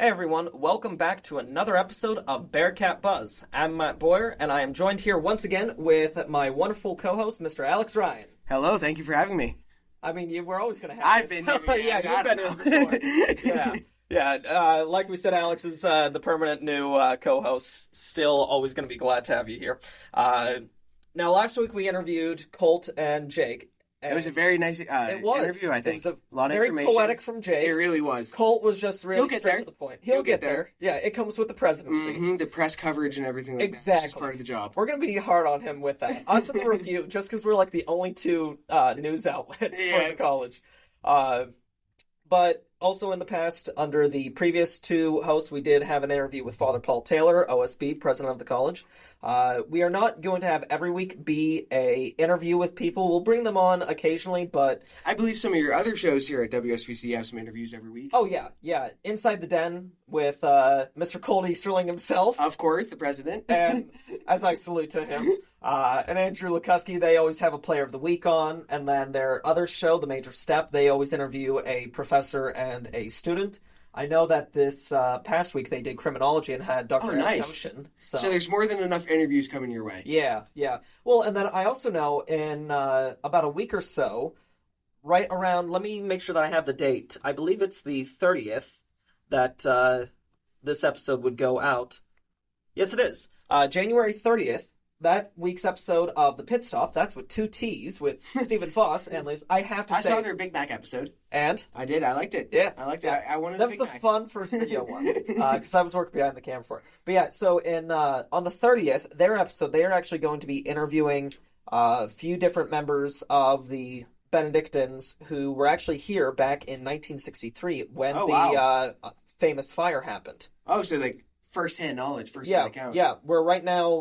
Hey everyone, welcome back to another episode of Bearcat Buzz. I'm Matt Boyer, and I am joined here once again with my wonderful co-host, Mr. Alex Ryan. Hello, thank you for having me. I mean, we're always going to have I've this. been here. Yeah, you've been here before. Yeah. Like we said, Alex is the permanent new co-host. Still always going to be glad to have you here. Now, last week we interviewed Colt and Jake. It was a very nice interview, I think. It was a lot of very information. poetic from Jake. It really was. Colt was just really He'll straight to the point. He'll get there. Yeah, it comes with the presidency. Mm-hmm, the press coverage and everything like Exactly. that. It's just part of the job. We're going to be hard on him with that. Us in the review, just because we're like the only two news outlets for the college. But also in the past, under the previous two hosts, we did have an interview with Father Paul Taylor, OSB, president of the college. We are not going to have every week be a interview with people. We'll bring them on occasionally, but... I believe some of your other shows here at WSVC have some interviews every week. Oh, yeah. Inside the Den with Mr. Colt Easterling himself. Of course, the president. And as I salute to him, and Andrew Lukuski, they always have a player of the week on. And then their other show, The Major Step, they always interview a professor and a student. I know that this past week they did criminology and had Dr. Nice. Notion. So there's more than enough interviews coming your way. Yeah. Well, and then I also know in about a week or so, right around, let me make sure that I have the date. I believe it's the 30th that this episode would go out. Yes, it is. January 30th. That week's episode of The Pit Stop, that's with two T's, with Stephen Foss and Liz. I have to say... I saw their Big Mac episode. And? I did. I liked it. Yeah. I liked it. I wanted That's a Big the Mac. fun first video one, because I was working behind the camera for it. But yeah, so on the 30th, their episode, they are actually going to be interviewing a few different members of the Benedictines who were actually here back in 1963 when the famous fire happened. Oh, so like... First-hand knowledge, first-hand accounts. Yeah,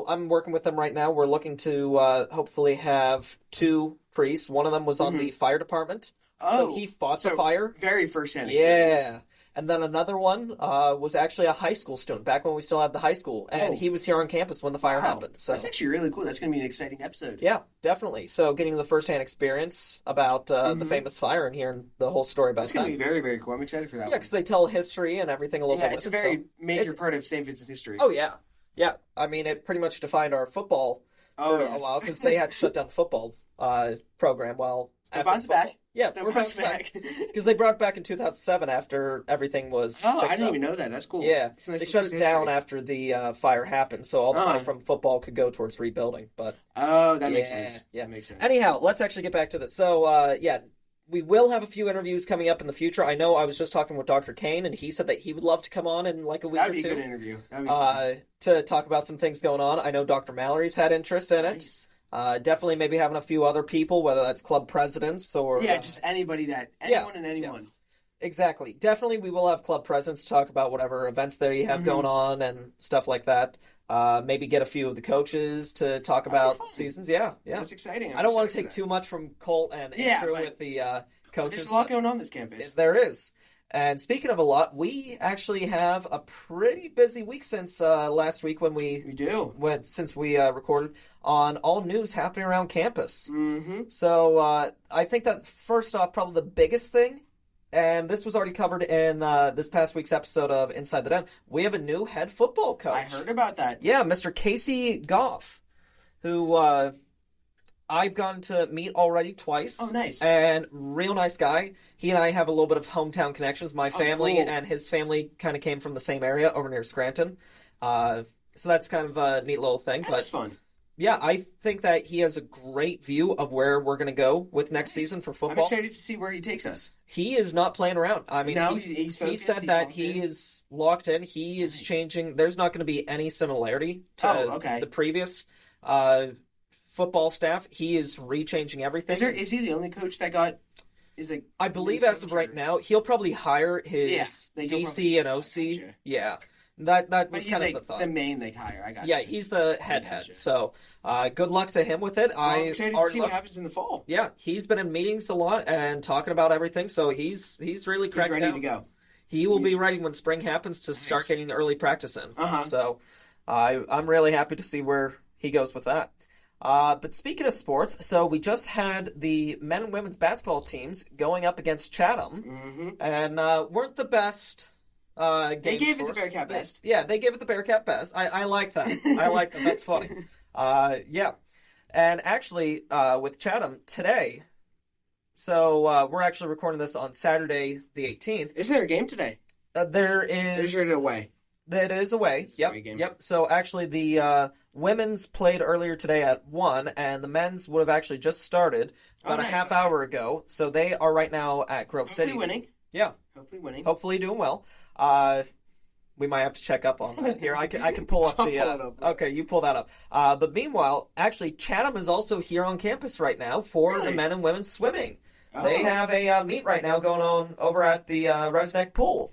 I'm working with them right now. We're looking to hopefully have two priests. One of them was on the fire department, so he fought the fire. Very first-hand experience. Yeah, and then another one was actually a high school student, back when we still had the high school, and he was here on campus when the fire happened. So that's actually really cool. That's going to be an exciting episode. Yeah, definitely. So getting the first-hand experience about the famous fire and hearing the whole story about that. It's going to be very, very cool. I'm excited for that one. Yeah, because they tell history and everything a little bit. Yeah, it's a very major part of Saint Vincent history. Oh, yeah. Yeah, I mean, it pretty much defined our football for a while, because they had to shut down the football program while... Stefan's back. Yeah, Stefan's back. Because they brought it back in 2007 after everything was I fixed didn't up. even know that. That's cool. Yeah, Nice they shut it down after the fire happened, so all the money from football could go towards rebuilding. But that makes sense. Yeah, that makes sense. Anyhow, let's actually get back to this. So, we will have a few interviews coming up in the future. I know I was just talking with Dr. Kane, and he said that he would love to come on in like a week or two. That'd be a good interview. That'd be fun. To talk about some things going on. I know Dr. Mallory's had interest in it. Nice. Definitely maybe having a few other people, whether that's club presidents or... Yeah, just anyone and anyone. Yeah. Exactly. Definitely we will have club presidents to talk about whatever events they have going on and stuff like that. Maybe get a few of the coaches to talk about seasons. Yeah. That's exciting. I don't want to take too much from Colt and Andrew with the coaches. There's a lot going on this campus. There is. And speaking of a lot, we actually have a pretty busy week since last week when we recorded on all news happening around campus. Mm-hmm. So I think that first off, probably the biggest thing, and this was already covered in this past week's episode of Inside the Den, we have a new head football coach. I heard about that. Yeah, Mr. Casey Goff, who I've gotten to meet already twice. Oh, nice. And real nice guy. He and I have a little bit of hometown connections. My family and his family kind of came from the same area over near Scranton. So that's kind of a neat little thing. That's fun. Yeah, I think that he has a great view of where we're going to go with next season for football. I'm excited to see where he takes us. He is not playing around. I mean, he's he said that he is locked in. He is changing. There's not going to be any similarity to the previous football staff. He is rechanging everything. Is he the only coach that got? I believe as of right now, he'll probably hire his DC and OC. Gotcha. Yeah. That but was he's kind of the thought. The main hire. I got. Yeah, he's the head. So, good luck to him with it. I'm excited to see what happens in the fall. Yeah, he's been in meetings a lot and talking about everything. So he's really cracking ready out. to go. He will be ready when spring happens to start getting early practice in. Uh-huh. So, I'm really happy to see where he goes with that. But speaking of sports, so we just had the men and women's basketball teams going up against Chatham, and weren't the best They game gave it the scores. Bearcat Best. Yeah, they gave it the Bearcat Best. I like that. I like that. That's funny. Yeah. And actually, with Chatham today, so we're actually recording this on Saturday the 18th. Isn't there a game today? There is. There's away. That is away. Yep. So actually, the women's played earlier today at 1, and the men's would have actually just started about a half hour ago. So they are right now at Grove City. Hopefully winning. Yeah. Hopefully winning. Hopefully doing well. We might have to check up on that here. I can pull up the. Pull it up. Okay, you pull that up. But meanwhile, actually, Chatham is also here on campus right now for the men and women's swimming. Oh. They have a meet right now going on over at the Resnick Pool.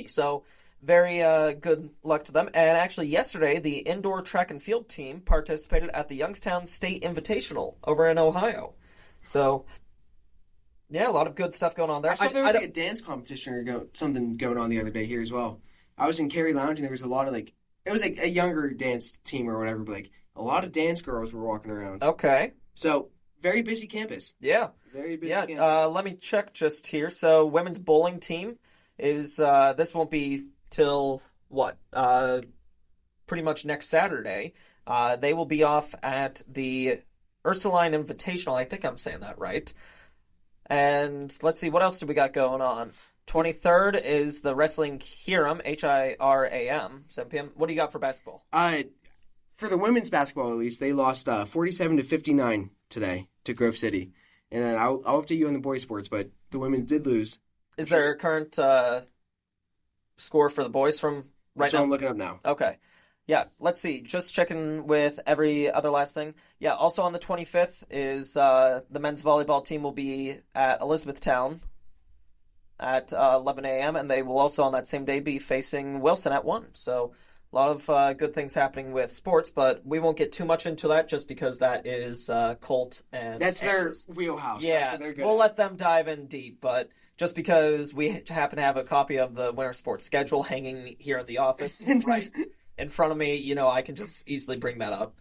So, very good luck to them. And actually, yesterday, the indoor track and field team participated at the Youngstown State Invitational over in Ohio. So, yeah, a lot of good stuff going on there. I saw there was a dance competition or something going on the other day here as well. I was in Cary Lounge, and there was a lot of, it was a younger dance team or whatever, but, a lot of dance girls were walking around. Okay. So, very busy campus. Yeah. Very busy campus. Let me check just here. So, women's bowling team is, this won't be till, what, pretty much next Saturday. They will be off at the Ursuline Invitational. I think I'm saying that right. And let's see, what else do we got going on? 23rd is the Wrestling Hiram, Hiram, 7 p.m. What do you got for basketball? For the women's basketball, at least, they lost 47-59 today to Grove City. And then I'll update you on the boys' sports, but the women did lose. Is there a current score for the boys from right now? That's what I'm looking up now. Okay. Yeah, let's see. Just checking with every other last thing. Yeah, also on the 25th is the men's volleyball team will be at Elizabethtown at 11 a.m., and they will also on that same day be facing Wilson at 1. So a lot of good things happening with sports, but we won't get too much into that just because that is Colt and that's their wheelhouse. Yeah, that's what they're good we'll at. let them dive in deep, but just because we happen to have a copy of the winter sports schedule hanging here in the office right in front of me, I can just easily bring that up.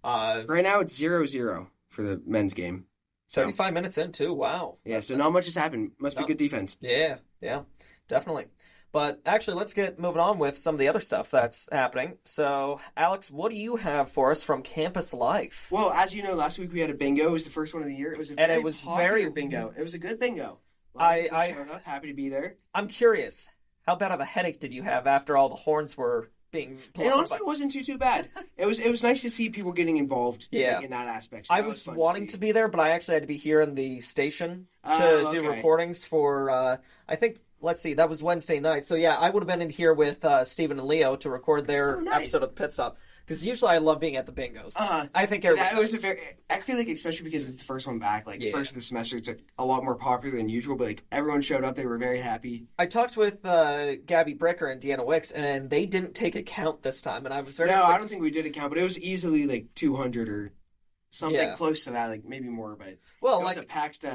Right now it's 0-0 for the men's game. 35 minutes in, too. Wow. Yeah, so not much has happened. Must be good defense. Yeah, definitely. But actually, let's get moving on with some of the other stuff that's happening. So, Alex, what do you have for us from campus life? Well, as you know, last week we had a bingo. It was the first one of the year. It was a very bingo. It was a good bingo. I showed up, happy to be there. I'm curious, how bad of a headache did you have after all the horns were being blown? And honestly, it wasn't too bad. It was nice to see people getting involved in that aspect. So I was wanting to be there, but I actually had to be here in the station to do recordings for, I think, let's see, that was Wednesday night. So yeah, I would have been in here with Steven and Leo to record their episode of the Pit Stop. Because usually I love being at the bingos. I think everybody does. I feel like, especially because it's the first one back, first of the semester, it's a lot more popular than usual, but everyone showed up, they were very happy. I talked with Gabby Bricker and Deanna Wicks, and they didn't take a count this time, and I was very I don't think we did a count, but it was easily 200 or something close to that, maybe more, but it was a packed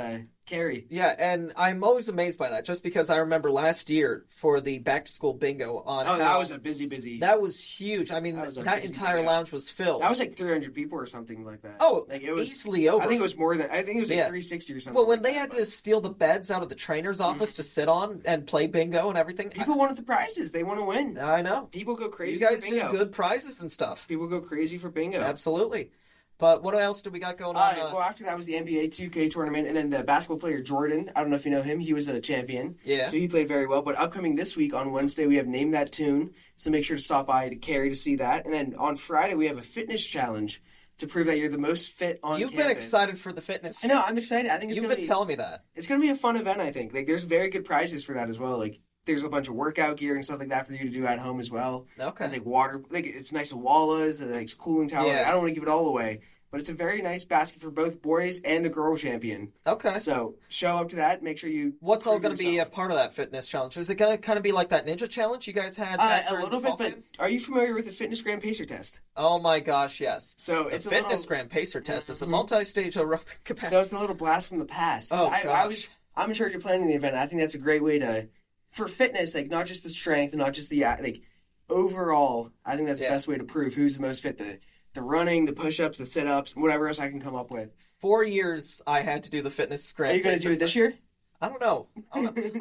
carry. Yeah, and I'm always amazed by that, just because I remember last year for the back-to-school bingo on... Oh, that was a busy... That was huge. I mean, that entire lounge was filled. That was 300 people or something like that. Oh, it was easily over. I think it was more than... I think it was 360 or something. Well, when they had to steal the beds out of the trainer's office to sit on and play bingo and everything... People wanted the prizes. They want to win. I know. People go crazy for bingo. You guys do good prizes and stuff. People go crazy for bingo. Absolutely. But what else do we got going on? Well, after that was the NBA 2K tournament, and then the basketball player Jordan. I don't know if you know him. He was the champion. Yeah. So he played very well. But upcoming this week on Wednesday, we have Name That Tune. So make sure to stop by to Cary to see that. And then on Friday, we have a fitness challenge to prove that you're the most fit on campus. You've been excited for the fitness. I know. I'm excited. I think You've been telling me that. It's going to be a fun event, I think. There's very good prizes for that as well. There's a bunch of workout gear and stuff like that for you to do at home as well. Okay. It's water. It's nice wallas, cooling tower. Yeah. I don't want to give it all away. But it's a very nice basket for both boys and the girl champion. Okay. So show up to that. Make sure you. What's all going to be a part of that fitness challenge? Is it going to kind of be like that ninja challenge you guys had? A little bit, but are you familiar with the Fitness Grand Pacer test? Oh my gosh, yes. So it's a Fitness Grand Pacer test. It's a multi-stage aerobic capacity. So it's a little blast from the past. Oh gosh. I'm in charge of planning the event. I think that's a great way for fitness, not just the strength, not just the overall. I think that's the best way to prove who's the most fit. The running, the push-ups, the sit-ups, whatever else I can come up with. 4 years I had to do the Fitness Grand Pacer. Are you going to do it this year? I don't know.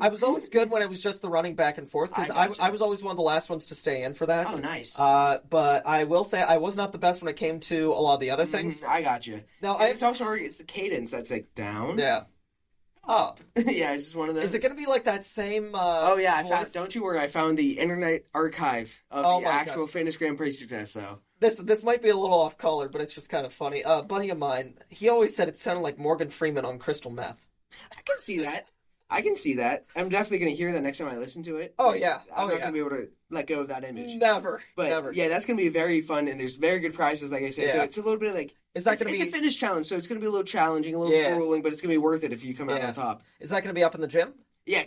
I was always good when it was just the running back and forth because I was always one of the last ones to stay in for that. Oh, nice. But I will say I was not the best when it came to a lot of the other things. I got you. Now it's also it's the cadence that's like down. Yeah. Up. Yeah, it's just one of those. Is it going to be like that same? Oh yeah, don't you worry. I found the Internet Archive of the actual Fitness Grand Prix success. So this might be a little off color, but it's just kind of funny. A buddy of mine, he always said it sounded like Morgan Freeman on crystal meth. I can see that. I'm definitely going to hear that next time I listen to it. Oh, yeah. I'm not going to be able to let go of that image. Never. Yeah, that's going to be very fun, and there's very good prizes, like I said. Yeah. So it's a little bit like... It's a fitness challenge, so it's going to be a little challenging, a little grueling, but it's going to be worth it if you come out on top. Is that going to be up in the gym? Yeah,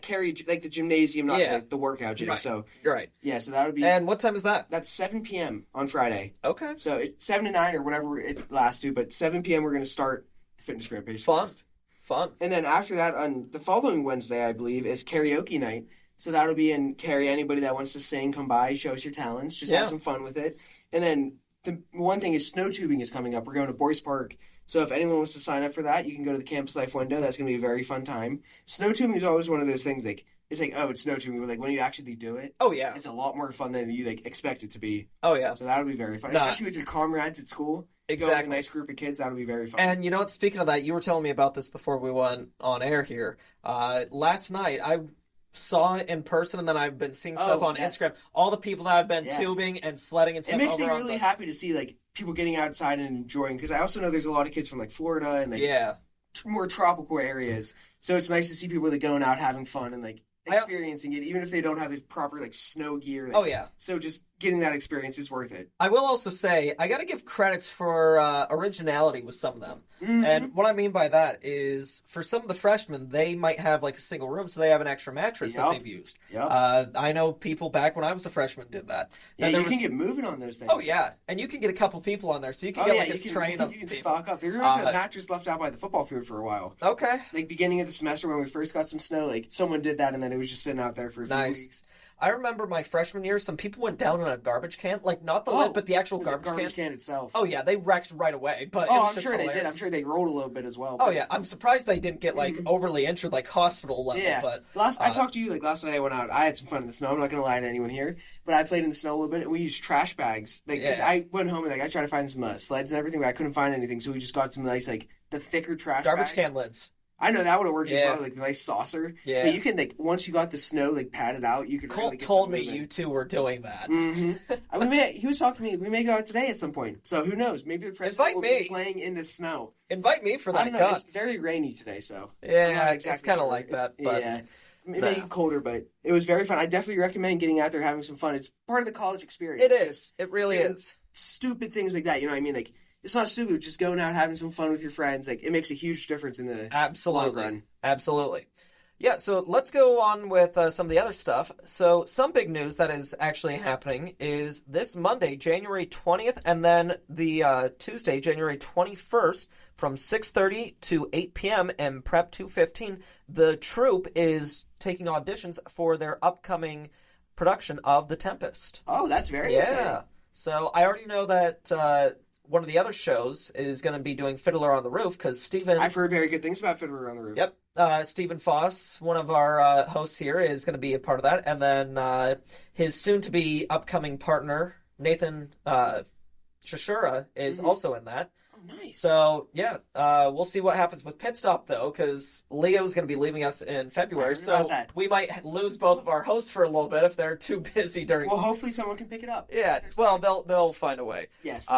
like the gymnasium, not the workout gym. Right. So you're right. Yeah, so that would be... And what time is that? That's 7 p.m. on Friday. Okay. So it's 7 to 9 or whatever it lasts to, but 7 p.m. we're going to start the Fitness Grand Prix. Fun. And then after that, on the following Wednesday, I believe, is karaoke night. So that'll be in Cary. Anybody that wants to sing, come by, show us your talents, just have some fun with it. And then the one thing is snow tubing is coming up. We're going to Boyce Park. So if anyone wants to sign up for that, you can go to the Campus Life window. That's going to be a very fun time. Snow tubing is always one of those things, like, it's like, oh, it's snow tubing, but like when you actually do it, it's a lot more fun than you like expect it to be. Oh, yeah. So that'll be very fun, especially with your comrades at school. Exactly. Go with a nice group of kids, that'll be very fun. And you know what, speaking of that, you were telling me about this before we went on air here. Last night, I saw it in person, and then I've been seeing stuff on Instagram. All the people that have been tubing and sledding and stuff. It makes me really happy to see like people getting outside and enjoying, because I also know there's a lot of kids from like Florida and like more tropical areas. So it's nice to see people that going out having fun and like experiencing it, even if they don't have the proper like snow gear. Like, so just getting that experience is worth it. I will also say I got to give credits for originality with some of them. Mm-hmm. And what I mean by that is for some of the freshmen, they might have like a single room, so they have an extra mattress that they've used. I know people back when I was a freshman did that. Yeah, you can get moving on those things. Oh yeah, and you can get a couple people on there, so you can get like a train of people. You can stock up. There was a mattress left out by the football field for a while. Okay. Like beginning of the semester when we first got some snow, like someone did that and then it was just sitting out there for a few weeks. I remember my freshman year, some people went down on a garbage can, like not the lid, but the actual garbage can itself. Oh yeah, they wrecked right away. But I'm sure they did. I'm sure they rolled a little bit as well. Oh yeah, I'm surprised they didn't get like overly injured, like hospital level. Yeah, but I talked to you like last night. I went out. I had some fun in the snow. I'm not gonna lie to anyone here, but I played in the snow a little bit, and we used trash bags. Like, cause I went home and like I tried to find some sleds and everything, but I couldn't find anything. So we just got some nice like the thicker trash garbage bags. can lids. I know that would have worked as well, like the nice saucer. Yeah. But you can like once you got the snow like padded out, you could. Colt really get told me you two were doing that. Mm-hmm. He was talking to me. We may go out today at some point. So who knows? Maybe the president will be playing in the snow. Invite me for that. I don't know. It's very rainy today, so it's kind of like that. But it may get colder, but it was very fun. I definitely recommend getting out there having some fun. It's part of the college experience. It is. It really is. Stupid things like that. You know what I mean? Like. It's not stupid, just going out having some fun with your friends. Like, it makes a huge difference in the long run. Absolutely. Yeah, so let's go on with some of the other stuff. So some big news that is actually happening is this Monday, January 20th, and then the Tuesday, January 21st, from 6:30 to 8 p.m. in Prep 215, the troupe is taking auditions for their upcoming production of The Tempest. Oh, that's very exciting. So I already know that... one of the other shows is going to be doing Fiddler on the Roof because Stephen... I've heard very good things about Fiddler on the Roof. Yep. Stephen Foss, one of our hosts here, is going to be a part of that. And then his soon-to-be upcoming partner, Nathan Shashura, is also in that. Oh, nice. So, we'll see what happens with Pit Stop, though, because Leo's going to be leaving us in February. So we might lose both of our hosts for a little bit if they're too busy during... Well, hopefully someone can pick it up. Yeah, well, they'll find a way. Yes.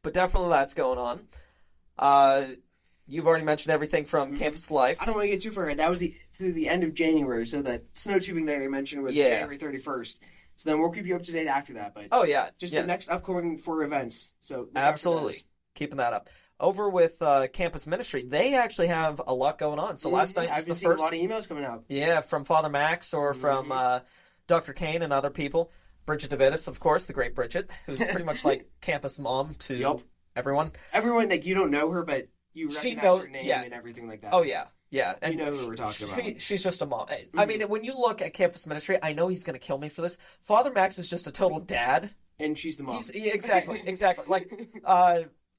But definitely that's going on. You've already mentioned everything from Campus Life. I don't want to get too far ahead. That was through the end of January, so that snow tubing that I mentioned was January 31st. So then we'll keep you up to date after that. But just the next upcoming 4 events. So absolutely keeping that up. Over with Campus Ministry, they actually have a lot going on. So last night I've been seeing a lot of emails coming out. Yeah, from Father Max or from Dr. Kane and other people. Bridget DeVitis, of course, the great Bridget, who's pretty much like campus mom to everyone. Everyone, like, you don't know her, but you recognize her name and everything like that. Oh, yeah. Yeah. And you know who we're talking about. She's just a mom. I mean, when you look at Campus Ministry, I know he's going to kill me for this. Father Max is just a total dad. And she's the mom. Exactly. Like,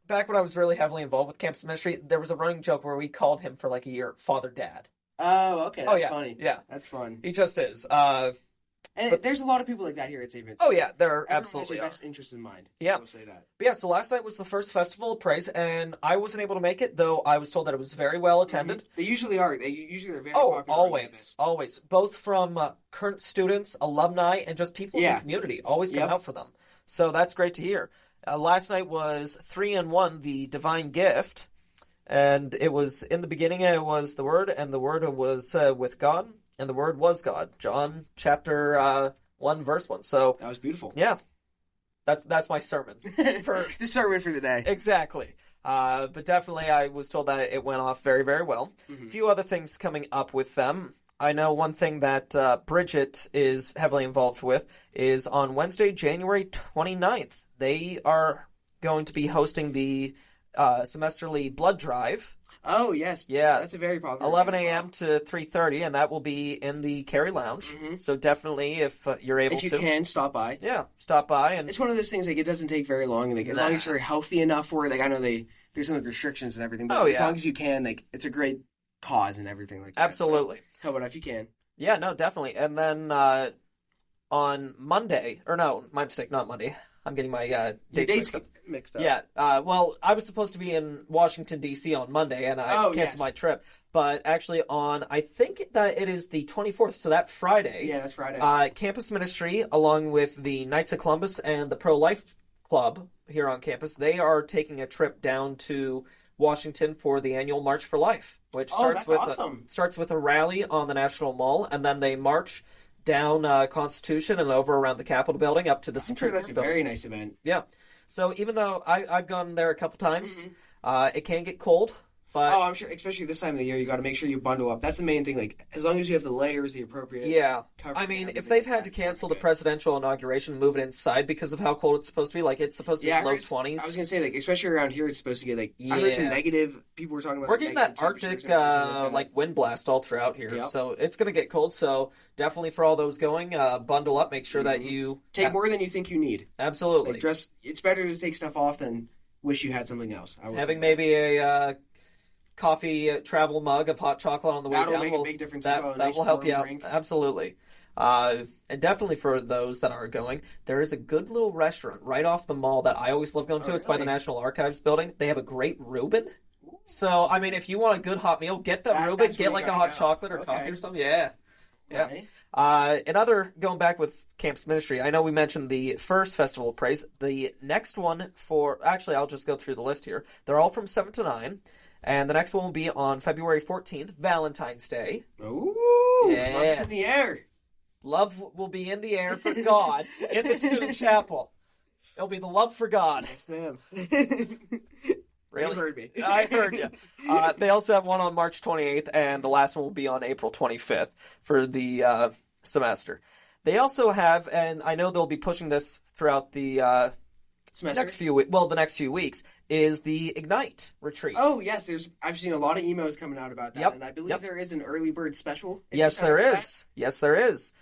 back when I was really heavily involved with Campus Ministry, there was a running joke where we called him for like a year Father Dad. Oh, okay. That's yeah. funny. Yeah. That's fun. He just is. And there's a lot of people like that here at Saint Vincent. Oh, yeah. There Everyone absolutely has are. your best interest in mind. Yeah. I will say that. But yeah, so last night was the first Festival of Praise, and I wasn't able to make it, though I was told that it was very well attended. Mm-hmm. They usually are. They usually are very popular. Always. Both from current students, alumni, and just people in the community. Always come out for them. So that's great to hear. Last night was 3-in-1, the Divine Gift, and it was, in the beginning, it was the Word, and the Word was with God, and the Word was God. John chapter 1, verse 1. So that was beautiful. Yeah. That's my sermon. The sermon for the day. Exactly. But definitely I was told that it went off very, very well. A few other things coming up with them. I know one thing that Bridget is heavily involved with is on Wednesday, January 29th. They are going to be hosting the semesterly blood drive. Oh, yes. Yeah. That's a very popular 11 a.m. to 3:30, and that will be in the Cary Lounge. So definitely, if you're able to. If you can, stop by. Yeah, stop by. And it's one of those things, like, it doesn't take very long. Like, as long as you're healthy enough for it, like, I know there's some restrictions and everything, but as long as you can, like, it's a great cause and everything like that. Absolutely. So, help it if you can. Yeah, no, definitely. And then on Monday, or no, my mistake, not Monday. I'm getting my dates mixed up. Yeah, well, I was supposed to be in Washington, D.C. on Monday, and I canceled my trip. But actually I think that it is the 24th, so that Friday. Yeah, that's Friday. Campus Ministry, along with the Knights of Columbus and the Pro-Life Club here on campus, they are taking a trip down to Washington for the annual March for Life, which starts with a rally on the National Mall, and then they march down Constitution and over around the Capitol building up to the Supreme Court. That's a very nice event. Yeah. So even though I've gone there a couple times, it can get cold. But I'm sure, especially this time of the year, you got to make sure you bundle up. That's the main thing. Like, as long as you have the layers, the appropriate. Yeah. I mean, if they've had to cancel the presidential inauguration, move it inside because of how cold it's supposed to be, like it's supposed to be low 20s. I was gonna say, like, especially around here, it's supposed to get like. I heard some negative. People were talking about. We're getting that Arctic like wind blast all throughout here, so it's gonna get cold. So definitely for all those going, bundle up. Make sure that you take more than you think you need. Absolutely. Like, it's better to take stuff off than wish you had something else. Having maybe a coffee travel mug of hot chocolate on the way down. That'll make a big difference as well. That will help you out. Absolutely. And definitely for those that are going, there is a good little restaurant right off the mall that I always love going to. It's by the National Archives building. They have a great Reuben. So, I mean, if you want a good hot meal, get the Reuben. Get like a hot chocolate or coffee or something. Yeah. Yeah. Right. Going back with Campus Ministry, I know we mentioned the first Festival of Praise. The next one actually, I'll just go through the list here. They're all from 7 to 9. And the next one will be on February 14th, Valentine's Day. Ooh, love is in the air. Love will be in the air for God in the student chapel. It'll be the love for God. Yes, ma'am. Really? You heard me. I heard you. They also have one on March 28th, and the last one will be on April 25th for the semester. They also have, and I know they'll be pushing this throughout the semester? The next few weeks, is the Ignite retreat. Oh, yes. I've seen a lot of emails coming out about that, and I believe there is an early bird special. Yes, there is. Yes, there is.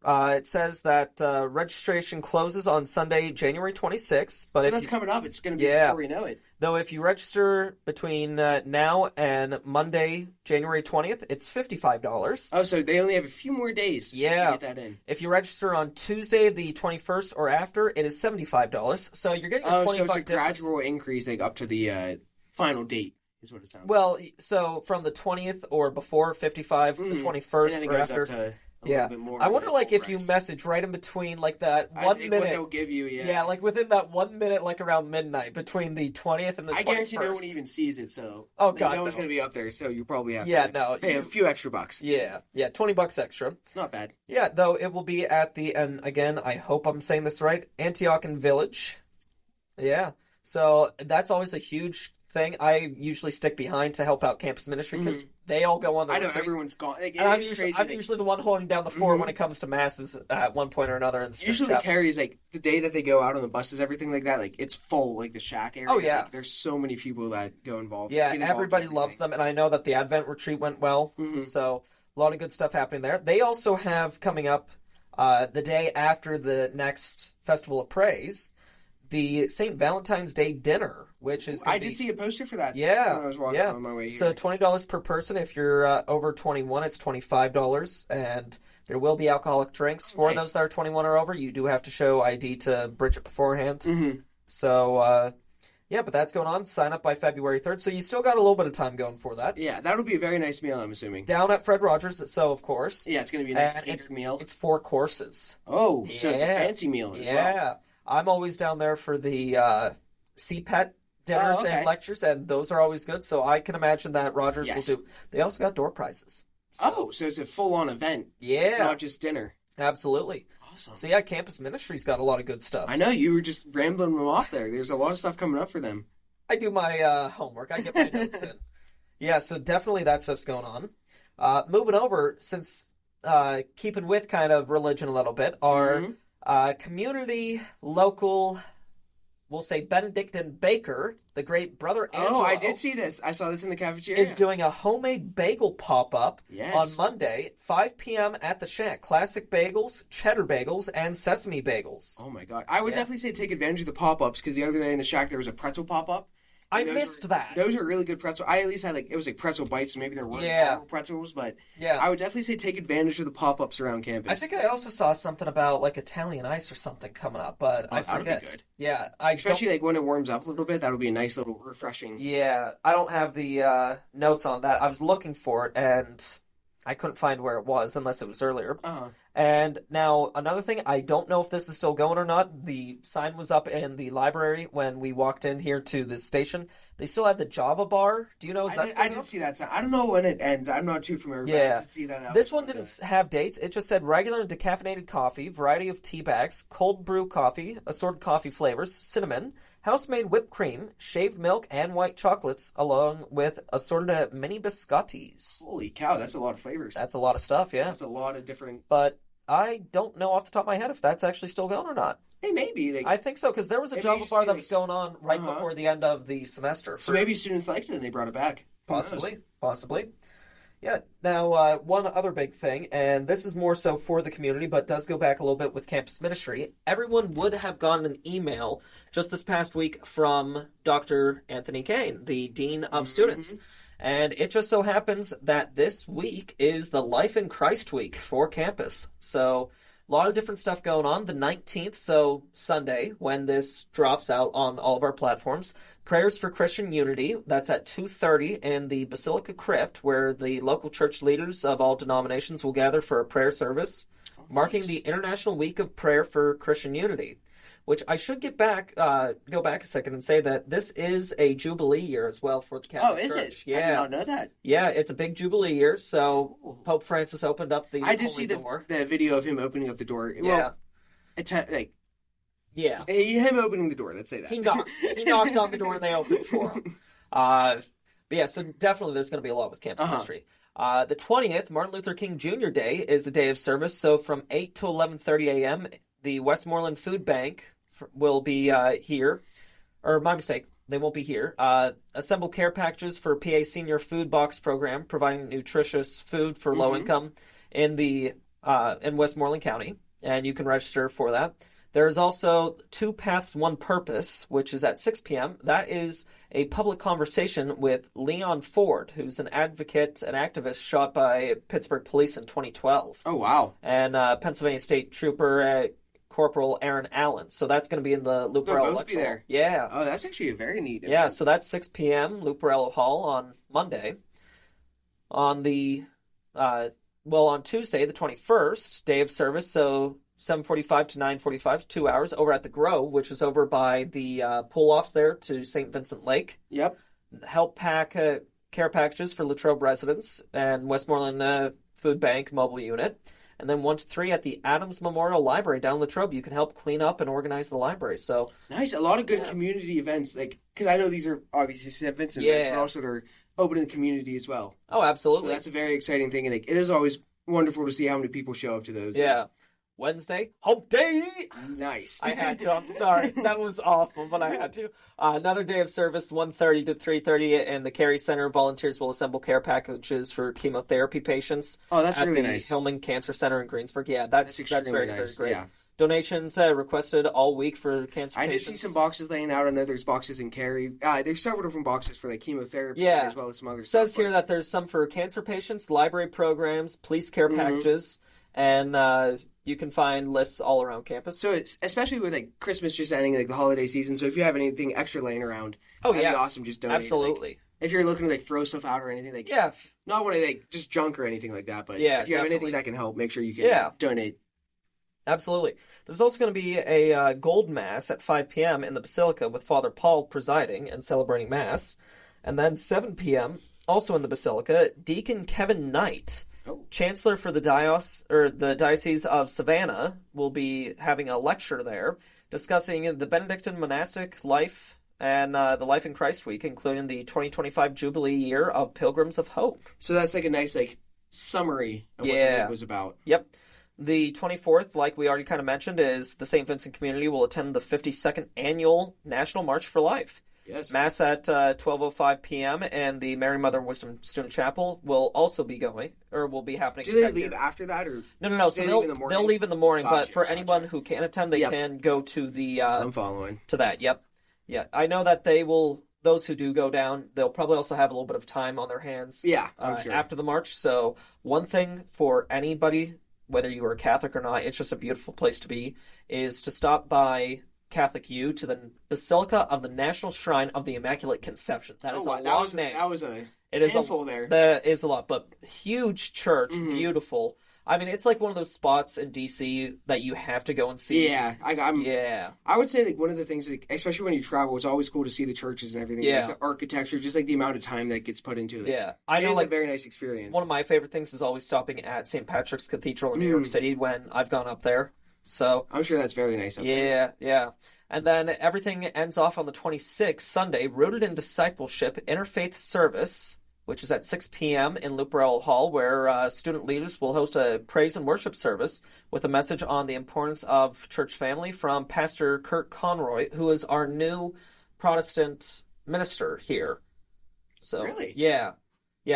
It says that registration closes on Sunday, January 26th. But so that's coming up. It's going to be before we know it. Though if you register between now and Monday, January 20th, it's $55. Oh, so they only have a few more days to get that in. If you register on Tuesday, the 21st or after, it is $75. So you're getting a $25 so it's a gradual increase up to the final date. Is what it sounds well, so from the 20th or before, 55, the 21st and then it or goes after. Up to a yeah, little bit more I wonder, like, if price. you message right in between, like, that 1 minute. What they'll give you, Yeah, like, within that 1 minute, like, around midnight, between the 20th and the 21st. I guarantee no one even sees it, so. Oh, God, no one's going to be up there, so you probably have to pay a few extra bucks. Yeah, $20 extra. Not bad. Yeah, though it will be at and again, I hope I'm saying this right, Antiochian Village. Yeah, so that's always a huge thing. I usually stick behind to help out campus ministry because they all go on the I know, retreat. everyone's gone. Like, I'm usually the one holding down the fort when it comes to masses at one point or another in the student usually chapel. carries, like, the day that they go out on the buses, everything like that, like, it's full, like, the shack area. Oh, yeah. Like, there's so many people that go involved. Yeah, everybody loves them, and I know that the Advent retreat went well, so a lot of good stuff happening there. They also have coming up the day after the next Festival of Praise, the Saint Valentine's Day dinner, which is I did see a poster for that. Yeah, when I was walking on my way here. So $20 per person. If you're over 21, it's $25, and there will be alcoholic drinks for those that are 21 or over. You do have to show ID to Bridget beforehand. Mm-hmm. So, yeah, but that's going on. Sign up by February 3rd. So you still got a little bit of time going for that. Yeah, that'll be a very nice meal, I'm assuming. Down at Fred Rogers, so of course. Yeah, it's going to be a nice catered meal. It's 4 courses. Oh, so it's a fancy meal as well. Yeah. I'm always down there for the CPET dinners and lectures, and those are always good. So I can imagine that Rogers will do. They also got door prizes. So it's a full-on event. Yeah. It's not just dinner. Absolutely. Awesome. So yeah, Campus Ministry's got a lot of good stuff. I know, you were just rambling them off there. There's a lot of stuff coming up for them. I do my homework. I get my notes in. Yeah, so definitely that stuff's going on. Moving over, since keeping with kind of religion a little bit, our community, local, we'll say Benedictine baker, the great Brother Angelo. Oh, I did see this. I saw this in the cafeteria. Is doing a homemade bagel pop-up on Monday, 5 p.m. at the Shack. Classic bagels, cheddar bagels, and sesame bagels. Oh my God. I would definitely say take advantage of the pop-ups, because the other day in the Shack there was a pretzel pop-up. I missed that. Those are really good pretzels. I at least had it was like pretzel bites, so maybe there weren't pretzels, but I would definitely say take advantage of the pop-ups around campus. I think I also saw something about like Italian ice or something coming up, but I forget. That would be good. Yeah, especially like when it warms up a little bit, that'll be a nice little refreshing. Yeah, I don't have the notes on that. I was looking for it and I couldn't find where it was unless it was earlier. And now, another thing, I don't know if this is still going or not. The sign was up in the library when we walked in here to the station. They still had the Java bar. Do you know? I did see that sign. I don't know when it ends. I'm not too familiar. Yeah. But I did see that. This one didn't have dates. It just said regular and decaffeinated coffee, variety of tea bags, cold brew coffee, assorted coffee flavors, cinnamon, house-made whipped cream, shaved milk, and white chocolates, along with assorted mini biscottis. Holy cow, that's a lot of flavors. That's a lot of stuff, yeah. That's a lot of different... But I don't know off the top of my head if that's actually still going or not. Hey, maybe. I think so, because there was a Java bar that was going on right before the end of the semester. So maybe students liked it and they brought it back. Possibly. Yeah. Now, one other big thing, and this is more so for the community, but does go back a little bit with campus ministry. Everyone would have gotten an email just this past week from Dr. Anthony Kane, the Dean of Students. And it just so happens that this week is the Life in Christ week for campus. So a lot of different stuff going on. The 19th, so Sunday, when this drops out on all of our platforms, Prayers for Christian Unity. That's at 2:30 in the Basilica Crypt, where the local church leaders of all denominations will gather for a prayer service, marking the International Week of Prayer for Christian Unity. Which I should go back a second and say that this is a Jubilee year as well for the Catholic Church. Oh, is it? Yeah. I did not know that. Yeah, it's a big Jubilee year, so Pope Francis opened up the I did see the video of him opening up the door. Yeah. Him opening the door, let's say that. He knocked on the door and they opened it for him. But yeah, so definitely there's going to be a lot with campus ministry. The 20th, Martin Luther King Jr. Day, is the day of service, so from 8 to 11:30 a.m., the Westmoreland Food Bank will be here. Or, my mistake, they won't be here. Assemble care packages for PA Senior Food Box Program, providing nutritious food for low income in Westmoreland County, and you can register for that. There is also Two Paths, One Purpose, which is at 6 p.m. That is a public conversation with Leon Ford, who's an advocate and activist shot by Pittsburgh police in 2012. Oh, wow. And Pennsylvania State Trooper Corporal Aaron Allen. So that's going to be in the Lou Perello They'll both be there. Yeah. Oh, that's actually a very neat event. Yeah, so that's 6 p.m., Lou Perello Hall on Monday. On Tuesday, the 21st, day of service, so 7:45 to 9:45, 2 hours, over at the Grove, which is over by the pull-offs there to Saint Vincent Lake. Yep. Help pack care packages for Latrobe residents and Westmoreland Food Bank mobile unit. And then 1 to 3 at the Adams Memorial Library down Latrobe. You can help clean up and organize the library. So nice. A lot of good community events, because I know these are obviously Saint Vincent events, but also they're open in the community as well. Oh, absolutely. So that's a very exciting thing, and it is always wonderful to see how many people show up to those. Yeah. Wednesday, hump day! Nice. I had to. I'm sorry. That was awful, but I had to. Another day of service, 1:30 to 3:30, in the Carey Center. Volunteers will assemble care packages for chemotherapy patients. Oh, that's really at the nice. Hillman Cancer Center in Greensburg. Yeah, that's very, extremely very, nice. very great. Yeah. Donations requested all week for cancer I patients. did see some boxes laying out. I know there's boxes in Cary. There's several different boxes for like chemotherapy as well as some other stuff. It says here that there's some for cancer patients, library programs, police care packages, and you can find lists all around campus. So it's especially with like Christmas just ending, like the holiday season. So if you have anything extra laying around, that'd be awesome. Just donate. Absolutely. Like, if you're looking to like throw stuff out or anything, like not want to like just junk or anything like that, but if you have anything that can help, make sure you can donate. Absolutely. There's also going to be a gold mass at 5 p.m. in the Basilica with Father Paul presiding and celebrating Mass. And then 7 p.m., also in the Basilica, Deacon Kevin Knight, Chancellor for the Diocese of Savannah, will be having a lecture there discussing the Benedictine monastic life and the Life in Christ Week, including the 2025 Jubilee year of Pilgrims of Hope. So that's like a nice summary of what the week was about. Yep. The 24th, like we already kind of mentioned, is the Saint Vincent community will attend the 52nd Annual National March for Life. Yes. Mass at 12:05 p.m. and the Mary Mother Wisdom Student Chapel will also be happening. Do they leave after that? Or No. So they'll leave in the morning, but for anyone who can't attend, they can go to the... I'm following. To that, yep. Yeah, I know that they will... Those who do go down, they'll probably also have a little bit of time on their hands I'm sure. after the march. So one thing for anybody, whether you are a Catholic or not, it's just a beautiful place to be, is to stop by Catholic U to the Basilica of the National Shrine of the Immaculate Conception. That is a long name. That was a handful there. That is a lot, but huge church, beautiful. I mean, it's like one of those spots in DC that you have to go and see. Yeah, I would say like one of the things, like, especially when you travel, it's always cool to see the churches and everything. Yeah, like the architecture, just like the amount of time that gets put into it. I know. It's like a very nice experience. One of my favorite things is always stopping at St. Patrick's Cathedral in New York City when I've gone up there. So I'm sure that's very nice up there. Yeah. And then everything ends off on the 26th, Sunday, Rooted in Discipleship Interfaith Service, which is at 6 p.m. in Luperell Hall, where student leaders will host a praise and worship service with a message on the importance of church family from Pastor Kurt Conroy, who is our new Protestant minister here. So, really? Yeah.